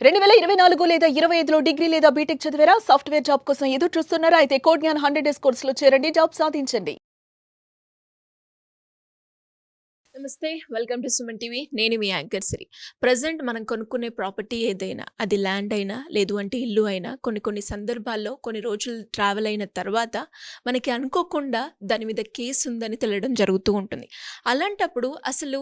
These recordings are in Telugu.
2024 లేదా 25లో డిగ్రీ లేదా బీటెక్ చదివారా? సాఫ్ట్‌వేర్ జాబ్ కోసం ఎదురు చూస్తున్నారా? అయితే కోడ్ జ్ఞాన్ 100 డేస్ కోర్సులో చేరండి. జాబ్ సాధించండి. నమస్తే. Welcome to Suman TV. నేను మీ యాంకర్ సిరి. ప్రెజెంట్ మనం కొనుక్కునే ప్రాపర్టీ ఏదైనా, అది ల్యాండ్ అయినా, లేదు అంటే ఇల్లు అయినా, కొన్ని సందర్భాల్లో కొన్ని రోజులు ట్రావెల్ అయిన తర్వాత మనకి అనుకోకుండా దాని మీద కేసు ఉందని తెలియడం జరుగుతూ ఉంటుంది. అలాంటప్పుడు అసలు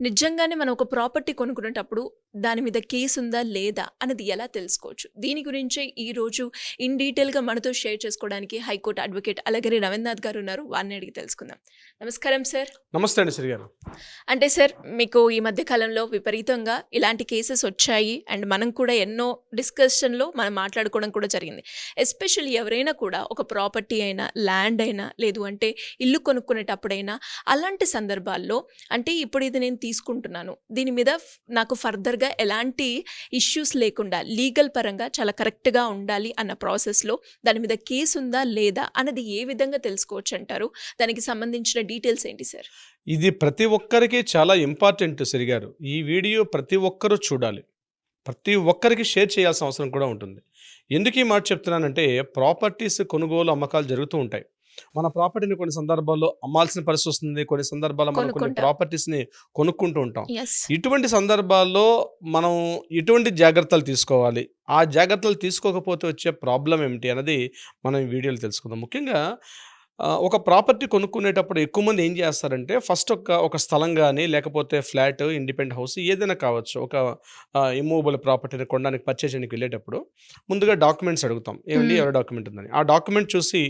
నిజంగానే మనం ఒక ప్రాపర్టీ కొనుక్కునేటప్పుడు దాని మీద కేసు ఉందా లేదా అన్నది ఎలా తెలుసుకోవచ్చు? దీని గురించే ఈరోజు ఇన్ డీటెయిల్గా మనతో షేర్ చేసుకోవడానికి హైకోర్టు అడ్వకేట్ అలగిరి రవీంద్రనాథ్ గారు ఉన్నారు. వారిని అడిగి తెలుసుకుందాం. నమస్కారం సార్. నమస్తే అండి శ్రీ గారు. అంటే సార్, మీకు ఈ మధ్య కాలంలో విపరీతంగా ఇలాంటి కేసెస్ వచ్చాయి అండ్ మనం కూడా ఎన్నో డిస్కషన్లో మనం మాట్లాడుకోవడం కూడా జరిగింది. ఎస్పెషల్లీ ఎవరైనా కూడా ఒక ప్రాపర్టీ అయినా, ల్యాండ్ అయినా, లేదు అంటే ఇల్లు కొనుక్కునేటప్పుడైనా అలాంటి సందర్భాల్లో అంటే ఇప్పుడు ఇది నేను తీసుకుంటున్నాను, దీని మీద నాకు ఫర్దర్గా ఎలాంటి ఇష్యూస్ లేకుండా లీగల్ పరంగా చాలా కరెక్ట్గా ఉండాలి అన్న ప్రాసెస్లో దాని మీద కేసు ఉందా లేదా అన్నది ఏ విధంగా తెలుసుకోవచ్చు అంటారు? దానికి సంబంధించిన డీటెయిల్స్ ఏంటి సార్? ఇది ప్రతి ఒక్కరికి చాలా ఇంపార్టెంట్ శ్రీ గారు. ఈ వీడియో ప్రతి ఒక్కరూ చూడాలి. ప్రతి ఒక్కరికి షేర్ చేయాల్సిన అవసరం కూడా ఉంటుంది. ఎందుకు ఈ మాట చెప్తున్నానంటే, ప్రాపర్టీస్ కొనుగోలు అమ్మకాలు జరుగుతూ ఉంటాయి. మన ప్రాపర్టీని కొన్ని సందర్భాల్లో అమ్మాల్సిన పరిస్థితి వస్తుంది. కొన్ని సందర్భాల్లో మనం కొన్ని ప్రాపర్టీస్ని కొనుక్కుంటూ ఉంటాం. ఇటువంటి సందర్భాల్లో మనం ఎటువంటి జాగ్రత్తలు తీసుకోవాలి, ఆ జాగ్రత్తలు తీసుకోకపోతే వచ్చే ప్రాబ్లం ఏమిటి అన్నది మనం ఈ వీడియోలో తెలుసుకుందాం. ముఖ్యంగా ఒక ప్రాపర్టీ కొనుక్కునేటప్పుడు ఎక్కువ మంది ఏం చేస్తారంటే, ఫస్ట్ ఒక స్థలం కానీ, లేకపోతే ఫ్లాట్, ఇండిపెండెంట్ హౌస్ ఏదైనా కావచ్చు. ఒక ఇమ్మూవబుల్ ప్రాపర్టీని కొనడానికి పర్చేజ్ చేయడానికి వెళ్ళేటప్పుడు ముందుగా డాక్యుమెంట్స్ అడుగుతాం. ఏమండి ఎవరి డాక్యుమెంట్ ఉందని. ఆ డాక్యుమెంట్ చూసి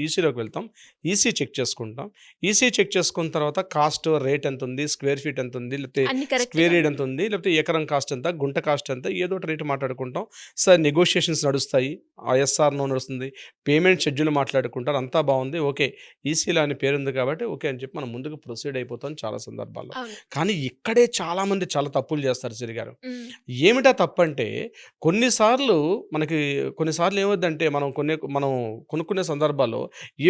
ఈసీలోకి వెళ్తాం. ఈసీ చెక్ చేసుకుంటాం. ఈసీ చెక్ చేసుకున్న తర్వాత కాస్ట్, రేట్ ఎంత ఉంది, స్క్వేర్ ఫీట్ ఎంత ఉంది, లేకపోతే స్క్వేర్ యార్డ్ ఎంత ఉంది, లేకపోతే ఎకరం కాస్ట్ ఎంత, గుంట కాస్ట్ ఎంత, ఏదో ఒకటి రేటు మాట్లాడుకుంటాం. సార్ నెగోషియేషన్స్ నడుస్తాయి, ఐఎస్ఆర్ నో నడుస్తుంది, పేమెంట్ షెడ్యూల్ మాట్లాడుకుంటారు, అంతా బాగుంది, ఓకే ఈసీలో అని పేరుంది కాబట్టి ఓకే అని చెప్పి మనం ముందుకు ప్రొసీడ్ అయిపోతాం చాలా సందర్భాల్లో. కానీ ఇక్కడే చాలామంది చాలా తప్పులు చేస్తారు సిరి గారు. ఏమిటా తప్పు అంటే, కొన్నిసార్లు ఏమవుద్దంటే, మనం కొనుక్కునే సందర్భాల్లో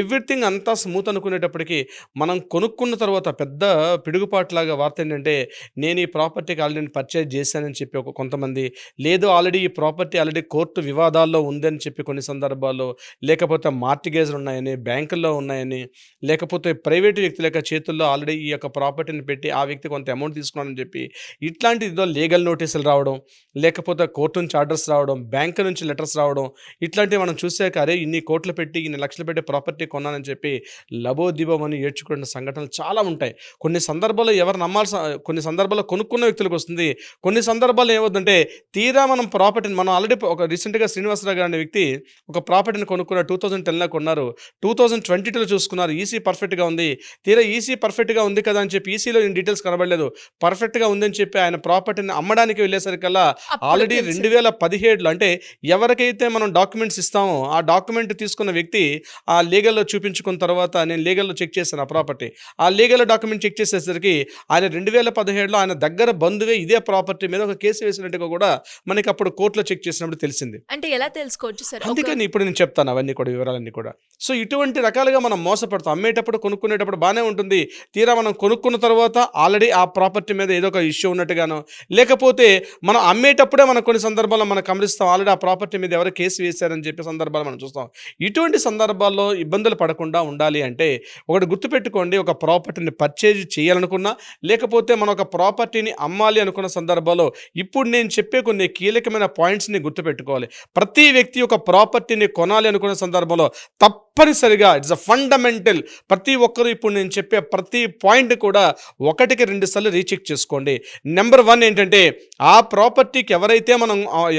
ఎవ్రీథింగ్ అంతా స్మూత్ అనుకునేటప్పటికీ మనం కొనుక్కున్న తర్వాత పెద్ద పిడుగుపాటులాగా వార్త ఏంటంటే, నేను ఈ ప్రాపర్టీకి ఆల్రెడీ పర్చేజ్ చేశానని చెప్పి కొంతమంది, లేదు ఆల్రెడీ ఈ ప్రాపర్టీ ఆల్రెడీ కోర్టు వివాదాల్లో ఉందని చెప్పి కొన్ని సందర్భాల్లో, లేకపోతే మార్టిగేజ్లు ఉన్నాయని, బ్యాంకుల్లో ఉన్నాయని, లేకపోతే ప్రైవేటు వ్యక్తుల యొక్క చేతుల్లో ఆల్రెడీ ఈ యొక్క ప్రాపర్టీని పెట్టి ఆ వ్యక్తి కొంత అమౌంట్ తీసుకున్నానని చెప్పి ఇట్లాంటి ఏదో లీగల్ నోటీసులు రావడం, లేకపోతే కోర్టు నుంచి ఆర్డర్స్ రావడం, బ్యాంకు నుంచి లెటర్స్ రావడం, ఇట్లాంటివి మనం చూసాక అరే ఇన్ని కోట్లు పెట్టి ఇన్ని లక్షలు పెట్టి ప్రాపర్టీ కొన్నానని చెప్పి లబోదిబోమని ఏడ్చుకున్న సంఘటనలు చాలా ఉంటాయి. కొన్ని సందర్భాల్లో కొన్ని సందర్భాల్లో కొనుక్కున్న వ్యక్తులకు వస్తుంది. కొన్ని సందర్భాల్లో ఏమవుతుందంటే, తీరా మనం ప్రాపర్టీని మనం ఆల్రెడీ ఒక రీసెంట్గా శ్రీనివాసరావు గారి అనే వ్యక్తి ఒక ప్రాపర్టీని కొనుక్కున్న 2010లో కొన్నారు. 2022లో చూసుకున్నారు, ఈసీ పర్ఫెక్ట్గా ఉంది. తీరా ఈసీ పర్ఫెక్ట్గా ఉంది కదా అని చెప్పి ఈసీలో డీటెయిల్స్ కనబడలేదు, పర్ఫెక్ట్గా ఉందని చెప్పి ఆయన ప్రాపర్టీని అమ్మడానికి వెళ్ళేసరికల్లా ఆల్రెడీ 2017లో, అంటే ఎవరికైతే మనం డాక్యుమెంట్స్ ఇస్తామో ఆ డాక్యుమెంట్ తీసుకున్న వ్యక్తి ఆ లీగల్లో చూపించుకున్న తర్వాత, నేను లీగల్లో చెక్ చేశాను ఆ ప్రాపర్టీ, ఆ లీగల్ డాక్యుమెంట్ చెక్ చేసేసరికి ఆయన 2017లో ఆయన దగ్గర బంధువే ఇదే ప్రాపర్టీ మీద ఒక కేసు వేసినట్టుగా కూడా మనకి అప్పుడు కోర్టులో చెక్ చేసినప్పుడు తెలిసింది. అంటే ఎలా తెలుసుకోవచ్చు సార్? అందుకని ఇప్పుడు నేను చెప్తాను అవన్నీ కూడా, వివరాలన్నీ కూడా. సో ఇటువంటి రకాలుగా మనం మోసపడతాం. అమ్మేటప్పుడు కొనుక్కునేటప్పుడు బాగానే ఉంటుంది. తీరా మనం కొనుక్కున్న తర్వాత ఆల్రెడీ ఆ ప్రాపర్టీ మీద ఏదో ఒక ఇష్యూ ఉన్నట్టుగానో, లేకపోతే మనం అమ్మేటప్పుడే మనం కొన్ని సందర్భాల్లో మనం గమనిస్తాం ఆల్రెడీ ఆ ప్రాపర్టీ మీద ఎవరో కేసు వేశారని చెప్పే సందర్భాలు మనం చూస్తాం. ఇటువంటి సందర్భాల్లో ఇబ్బందులు పడకుండా ఉండాలి అంటే ఒకటి గుర్తుపెట్టుకోండి, ఒక ప్రాపర్టీని పర్చేజ్ చేయాలనుకున్నా, లేకపోతే మనం ఒక ప్రాపర్టీని అమ్మాలి అనుకున్న సందర్భాల్లో ఇప్పుడు నేను చెప్పే కొన్ని కీలకమైన పాయింట్స్ని గుర్తుపెట్టుకోవాలి. ప్రతి వ్యక్తి ఒక ప్రాపర్టీని కొనాలి అనుకున్న సందర్భంలో తప్పనిసరిగా ఇట్స్ అ ఫండమెంటల్, ప్రతి ఒక్కరూ ఇప్పుడు నేను చెప్పే ప్రతి పాయింట్ కూడా 1-2 సార్లు రీచెక్ చేసుకోండి. నెంబర్ 1 ఏంటంటే, ఆ ప్రాపర్టీకి ఎవరైతే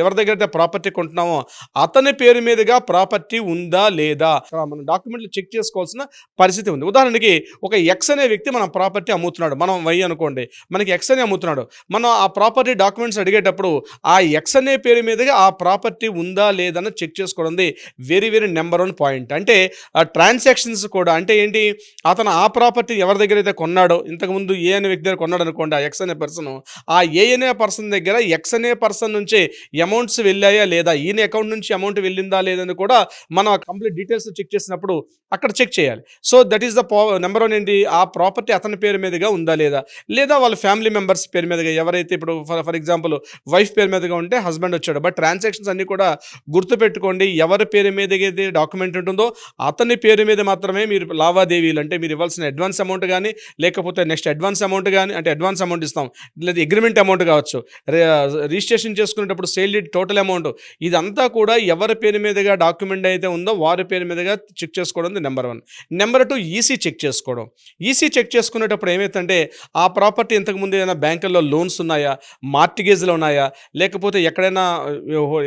ఎవరి దగ్గర అయితే ప్రాపర్టీ కొంటున్నామో అతని పేరు మీదుగా ప్రాపర్టీ ఉందా లేదా మన డాక్యుమెంట్లు చెక్ చేసుకోవాల్సిన పరిస్థితి ఉంది. ఉదాహరణకి ఒక ఎక్స్ అనే వ్యక్తి మన ప్రాపర్టీ అమ్ముతున్నాడు, మనం వై అనుకోండి, మనకి ఎక్స్ అని అమ్ముతున్నాడు. మనం ఆ ప్రాపర్టీ డాక్యుమెంట్స్ అడిగేటప్పుడు ఆ ఎక్స్ అనే పేరు మీదుగా ఆ ప్రాపర్టీ ఉందా లేదని చెక్ చేసుకోవడం వెరీ నెంబర్ 1 పాయింట్. అంటే ట్రాన్సాక్షన్స్ కూడా అంటే ఏంటి, అతను ఆ ప్రాపర్టీ ఎవరి దగ్గర అయితే కొన్నాడో, ఇంతకుముందు ఏ అనే వ్యక్తి దగ్గర కొన్నాడు అనుకోండి ఆ ఎక్స్ అనే పర్సన్, ఆ ఏ అనే పర్సన్ దగ్గర ఎక్స్ అనే పర్సన్ నుంచే అమౌంట్స్ వెళ్ళాయా లేదా, ఈయన అకౌంట్ నుంచి అమౌంట్ వెళ్ళిందా లేదని కూడా మనం కంప్లీట్ డీటెయిల్స్ చెక్ చేసినప్పుడు అక్కడ చెక్ చేయాలి. So that is the number one ఏంటి, ఆ ప్రాపర్టీ అతని పేరు మీదుగా ఉందా లేదా, లేదా వాళ్ళ ఫ్యామిలీ మెంబర్స్ పేరు మీదుగా, ఎవరైతే ఇప్పుడు ఫర్ ఎగ్జాంపుల్ వైఫ్ పేరు మీదుగా ఉంటే హస్బెండ్ వచ్చాడు. బట్ ట్రాన్సాక్షన్స్ అన్నీ కూడా గుర్తుపెట్టుకోండి, ఎవరి పేరు మీదగా అయితే డాక్యుమెంట్ ఉంటుందో అతని పేరు మీద మాత్రమే మీరు లావాదేవీలు, అంటే మీరు ఇవ్వాల్సిన అడ్వాన్స్ అమౌంట్ కానీ, లేకపోతే నెక్స్ట్ అడ్వాన్స్ అమౌంట్ కానీ, అంటే అడ్వాన్స్ అమౌంట్ ఇస్తాం, లేదా అగ్రిమెంట్ అమౌంట్ కావచ్చు, రిజిస్ట్రేషన్ చేసుకునేటప్పుడు సేల్ డీడ్ టోటల్ అమౌంట్, ఇదంతా కూడా ఎవరి పేరు మీదుగా డాక్యుమెంట్ అయితే ఉందో వారి పేరు మీదుగా చెక్ చేసుకోవడం number one. Number two, EC check చేసుకోవడం. ఈసీ చెక్ చేసుకునేటప్పుడు ఏమైతుందంటే ఆ ప్రాపర్టీ ఇంతకుముందు ఏదైనా బ్యాంకుల్లో లోన్స్ ఉన్నాయా, మార్టిగేజ్లు ఉన్నాయా, లేకపోతే ఎక్కడైనా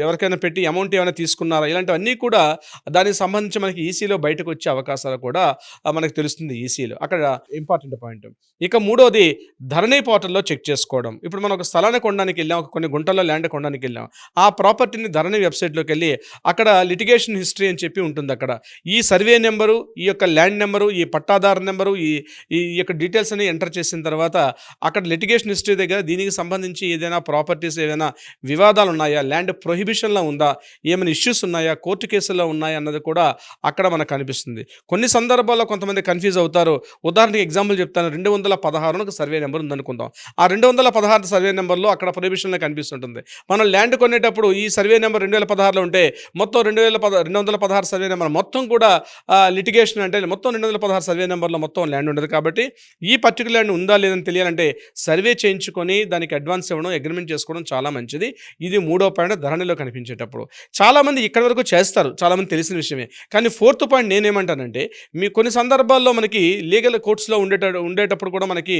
ఎవరికైనా పెట్టి అమౌంట్ ఏమైనా తీసుకున్నారా, ఇలాంటివన్నీ కూడా దానికి సంబంధించి మనకి ఈసీలో బయటకు వచ్చే అవకాశాలు కూడా మనకు తెలుస్తుంది ఈసీలో. అక్కడ ఇంపార్టెంట్ పాయింట్. ఇక మూడోది, ధరణి పోర్టల్లో చెక్ చేసుకోవడం. ఇప్పుడు మనం ఒక స్థలాన్ని కొనడానికి వెళ్ళాం, కొన్ని గుంటల్లో ల్యాండ్ కొనడానికి వెళ్ళాం, ఆ ప్రాపర్టీని ధరణి వెబ్సైట్లోకి వెళ్ళి అక్కడ లిటిగేషన్ హిస్టరీ అని చెప్పి ఉంటుంది. అక్కడ ఈ సర్వే నెంబరు, ఈ యొక్క ల్యాండ్ నెంబరు, ఈ పట్టాదారు నెంబరు, ఈ ఈ యొక్క డీటెయిల్స్ అని ఎంటర్ చేసిన తర్వాత అక్కడ లిటిగేషన్ హిస్టరీ దగ్గర దీనికి సంబంధించి ఏదైనా ప్రాపర్టీస్ ఏదైనా వివాదాలు ఉన్నాయా, ల్యాండ్ ప్రొహిబిషన్లో ఉందా, ఏమైనా ఇష్యూస్ ఉన్నాయా, కోర్టు కేసుల్లో ఉన్నాయా అన్నది కూడా అక్కడ మనకు కనిపిస్తుంది. కొన్ని సందర్భాల్లో కొంతమంది కన్ఫ్యూజ్ అవుతారు. ఉదాహరణకి ఎగ్జాంపుల్ చెప్తాను, 216 సర్వే నెంబర్ ఉందనుకుందాం. ఆ 216 సర్వే నెంబర్లో అక్కడ ప్రొహిబిషన్లో కనిపిస్తుంటుంది. మనం ల్యాండ్ కొనేటప్పుడు ఈ సర్వే నెంబర్ 2016లో ఉంటే మొత్తం 216 సర్వే నెంబర్ మొత్తం కూడా లిటిగేషన్, అంటే మొత్తం 216 సర్వే నెంబర్లో మొత్తం ల్యాండ్ ఉండదు. కాబట్టి ఈ పర్టికులర్ ల్యాండ్ ఉందా లేదని తెలియాలంటే సర్వే చేయించుకొని దానికి అడ్వాన్స్ ఇవ్వడం, అగ్రిమెంట్ చేసుకోవడం చాలా మంచిది. ఇది మూడో పాయింట్ ధరణిలో కనిపించేటప్పుడు. చాలామంది ఇక్కడి వరకు చేస్తారు, చాలామంది తెలిసిన విషయమే. కానీ ఫోర్త్ పాయింట్ నేనేమంటానంటే, మీ కొన్ని సందర్భాల్లో మనకి లీగల్ కోర్ట్స్లో ఉండేటప్పుడు కూడా మనకి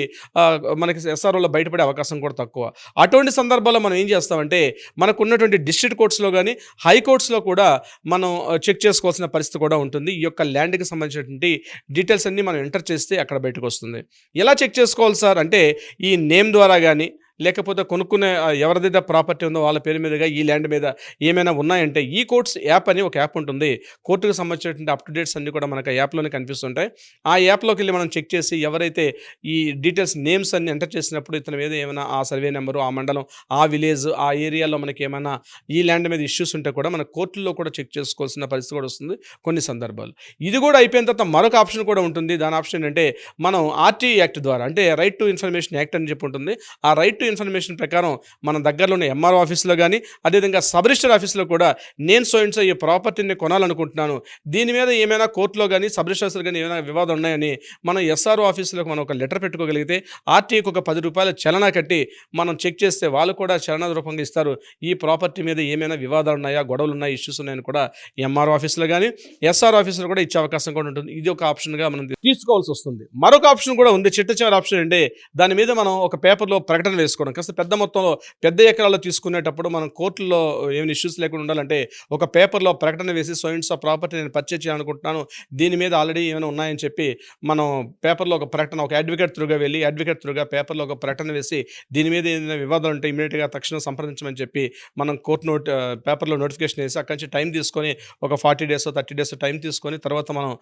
ఎస్ఆర్ఓలో బయటపడే అవకాశం కూడా తక్కువ. అటువంటి సందర్భాల్లో మనం ఏం చేస్తామంటే, మనకు ఉన్నటువంటి డిస్ట్రిక్ట్ కోర్ట్స్లో కానీ హైకోర్ట్స్లో కూడా మనం చెక్ చేసుకోవాల్సిన పరిస్థితి కూడా ఉంటుంది. ఈ యొక్క ల్యాండ్కి సంబంధించినటువంటి డీటెయిల్స్ అన్నీ మనం ఎంటర్ చేస్తే అక్కడ బయటకు వస్తుంది. ఎలా చెక్ చేసుకోవాలి సార్ అంటే, ఈ నేమ్ ద్వారా కానీ, లేకపోతే కొనుక్కునే ఎవరిదైతే ప్రాపర్టీ ఉందో వాళ్ళ పేరు మీదుగా ఈ ల్యాండ్ మీద ఏమైనా ఉన్నాయంటే, ఈ కోర్ట్స్ యాప్ అని ఒక యాప్ ఉంటుంది. కోర్టుకు సంబంధించినటువంటి అప్ టు డేట్స్ అన్నీ కూడా మనకు ఆ యాప్లోనే కనిపిస్తుంటాయి. ఆ యాప్లోకి వెళ్ళి మనం చెక్ చేసి ఎవరైతే ఈ డీటెయిల్స్ నేమ్స్ అన్ని ఎంటర్ చేసినప్పుడు ఇతని మీద ఏమైనా ఆ సర్వే నెంబరు, ఆ మండలం, ఆ విలేజ్, ఆ ఏరియాలో మనకి ఏమైనా ఈ ల్యాండ్ మీద ఇష్యూస్ ఉంటే కూడా మన కోర్టుల్లో కూడా చెక్ చేసుకోవాల్సిన పరిస్థితి కూడా వస్తుంది కొన్ని సందర్భాలు. ఇది కూడా అయిపోయిన తర్వాత మరొక ఆప్షన్ కూడా ఉంటుంది. దాని ఆప్షన్ ఏంటంటే, మనం ఆర్టీ యాక్ట్ ద్వారా, అంటే రైట్ టు ఇన్ఫర్మేషన్ యాక్ట్ అని చెప్పి ఉంటుంది. ఆ రైట్ టు ఇన్ఫర్మేషన్ ప్రకారం మన దగ్గరలో ఉన్న ఎంఆర్ఓ ఆఫీస్లో కానీ, అదేవిధంగా సబ్ రిజిస్టర్ ఆఫీస్లో కూడా నేను సో అండ్ సో ఈ ప్రాపర్టీని కొనాలనుకుంటున్నాను, దీని మీద ఏమైనా కోర్టులో కానీ సబ్ రిజిస్టర్ ఆఫీస్లో కానీ ఏమైనా వివాదం ఉన్నాయని మనం ఎస్ఆర్ఓ ఆఫీసులోకి మనం ఒక లెటర్ పెట్టుకోగలిగితే, ఆర్టీకి ఒక ₹10 చలనా కట్టి మనం చెక్ చేస్తే వాళ్ళు కూడా చలనా రూపంగా ఇస్తారు. ఈ ప్రాపర్టీ మీద ఏమైనా వివాదాలు ఉన్నాయా, గొడవలు ఉన్నాయా, ఇష్యూస్ ఉన్నాయని కూడా ఎంఆర్ఓ ఆఫీస్లో కానీ ఎస్ఆర్ఓ ఆఫీసులో కూడా ఇచ్చే అవకాశం కూడా ఉంటుంది. ఇది ఒక ఆప్షన్గా మనం తీసుకోవాల్సి వస్తుంది. మరొక ఆప్షన్ కూడా ఉంది, చిట్ట చివరి ఆప్షన్ అంటే, దాని మీద మనం ఒక పేపర్లో ప్రకటన వేసుకోవడం. కాస్త పెద్ద మొత్తంలో పెద్ద ఎకరాల్లో తీసుకునేటప్పుడు మనం కోర్టులో ఏమైనా ఇష్యూస్ లేకుండా ఉండాలంటే ఒక పేపర్లో ప్రకటన వేసి, సో అండ్ సో ప్రాపర్టీ నేను పర్చేజ్ చేయాలనుకుంటున్నాను, దీని మీద ఆల్రెడీ ఏమైనా ఉన్నాయని చెప్పి మనం పేపర్లో ఒక ప్రకటన, ఒక అడ్వకేట్ త్రూగా వెళ్ళి అడ్వకేట్ త్రూగా పేపర్లో ఒక ప్రకటన వేసి, దీని మీద ఏదైనా వివాదాలు ఉంటే ఇమీడియట్గా తక్షణం సంప్రదించమని చెప్పి మనం కోర్టు పేపర్లో నోటిఫికేషన్ వేసి అక్కడి నుంచి టైం తీసుకొని ఒక 40 days 30 days టైం తీసుకొని తర్వాత మనం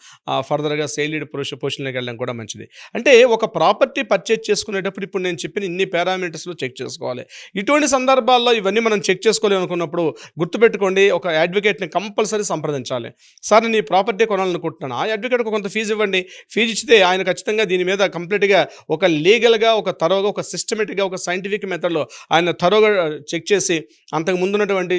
ఫర్దర్గా సేల్ డీడ్ పొజిషన్లోకి వెళ్ళడం కూడా మంచిది. అంటే ఒక ప్రాపర్టీ పర్చేజ్ చేసుకునేటప్పుడు ఇప్పుడు నేను చెప్పిన ఇన్ని పారామీటర్స్లో చెక్ చేసుకోవాలి. ఇటువంటి సందర్భాల్లో ఇవన్నీ మనం చెక్ చేసుకోలేము అనుకున్నప్పుడు గుర్తుపెట్టుకోండి, ఒక అడ్వకేట్ని కంపల్సరీ సంప్రదించాలి. సార్ నేను ఈ ప్రాపర్టీ కొనాలనుకుంటున్నాను, ఆ అడ్వకేట్కి కొంత ఫీజు ఇవ్వండి. ఫీజు ఇచ్చితే ఆయన ఖచ్చితంగా దీని మీద కంప్లీట్గా ఒక లీగల్గా, ఒక తరోగా, ఒక సిస్టమేటిక్గా, ఒక సైంటిఫిక్ మెథడ్లో ఆయన తరోగా చెక్ చేసి అంతకు ముందు ఉన్నటువంటి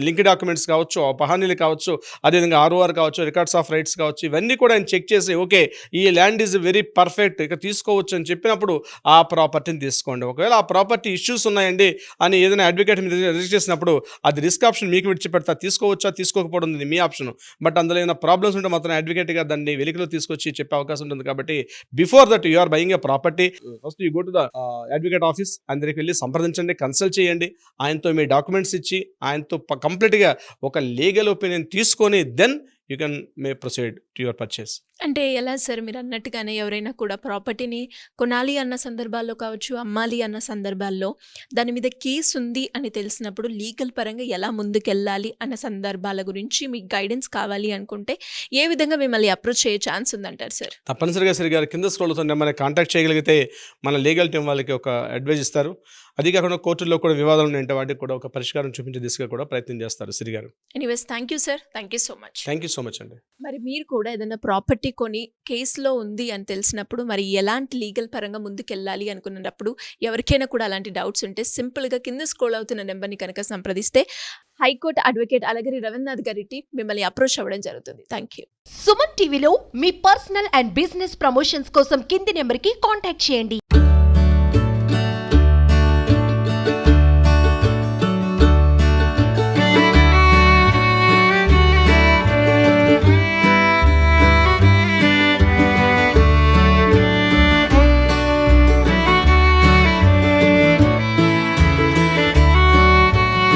లింక్ డాక్యుమెంట్స్ కావచ్చు, పహానీలు కావచ్చు, అదేవిధంగా ఆర్ఓఆర్ కావచ్చు, రికార్డ్స్ ఆఫ్ రైట్స్ కావచ్చు, ఇవన్నీ కూడా ఆయన చెక్ చేసి ఓకే ఈ ల్యాండ్ ఈజ్ వెరీ పర్ఫెక్ట్, ఇక తీసుకోవచ్చు అని చెప్పినప్పుడు ఆ ప్రాపర్టీని తీసుకోండి. ఒకవేళ ఆ ప్రాపర్టీ ఇష్యూస్ ఉన్నాయండి అని ఏదైనా అడ్వకేట్ మీద రిజిస్టర్ చేసినప్పుడు అది రిస్క్ ఆప్షన్ మీకు విడిచిపెడతా, తీసుకోవచ్చా తీసుకోకపోవడం మీ ఆప్షన్. బట్ అందులో ఏమైనా ప్రాబ్లమ్స్ ఉంటే మాత్రం అడ్వకేట్గా దాన్ని వెలికిలో తీసుకొచ్చి చెప్పే అవకాశం ఉంటుంది. కాబట్టి before that you are buying a property, first you go to the advocate office, ఆయన దగ్గరికి వెళ్ళి సంప్రదించండి, కన్సల్ట్ చేయండి, ఆయనతో మీ డాక్యుమెంట్స్ ఇచ్చి ఆయనతో కంప్లీట్గా ఒక లీగల్ ఒపీనియన్ తీసుకొని then you can may proceed to your purchase. అంటే ఎలా సార్ మీరు అన్నట్టుగానే ఎవరైనా కూడా ప్రాపర్టీని కొనాలి అన్న సందర్భాల్లో కావచ్చు, అమ్మాలి అన్న సందర్భాల్లో దాని మీద కేస్ ఉంది అని తెలిసినప్పుడు లీగల్ పరంగా ఎలా ముందుకెళ్ళాలి అన్న సందర్భాల గురించి మీకు గైడెన్స్ కావాలి అనుకుంటే ఏ విధంగా మిమ్మల్ని అప్రోచ్ అయ్యే ఛాన్స్ ఉందంటారు సార్? తప్పనిసరిగా శ్రీ గారు కింద స్క్రోల్ అవుతున్న నెంబర్ని కాంటాక్ట్ చేయగలిగితే మన లీగల్ టీం వాళ్ళకి ఒక అడ్వైజ్ ఇస్తారు. అది కాకుండా కోర్టుల్లో కూడా వివాదాలు ఉంటే వాటికి కూడా ఒక పరిష్కారం చూపించే దిశగా కూడా ప్రయత్నం చేస్తారు శ్రీ గారు. Anyways thank you sir, thank you so much. Thank you so much అండి. మరి మీరు కూడా ఏదైనా ప్రాపర్టీ కొని కేసులో ఉంది అని తెలిసినప్పుడు మరి ఎలాంటి లీగల్ పరంగా ముందుకెళ్ళాలి అనుకున్నప్పుడు ఎవరికైనా కూడా అలాంటి డౌట్స్ ఉంటే సింపుల్గా కింద స్క్రోల్ అవుతున్న నెంబర్ని కనుక సంప్రదిస్తే హైకోర్టు అడ్వకేట్ అలగిరి రవీంద్రనాథ్ గారి మిమ్మల్ని అప్రోచ్ అవ్వడం జరుగుతుంది. Thank you. సుమన్ టీవీలో మీ పర్సనల్ అండ్ బిజినెస్ ప్రమోషన్స్ కోసం కింది నెంబర్కి కాంటాక్ట్ చేయండి.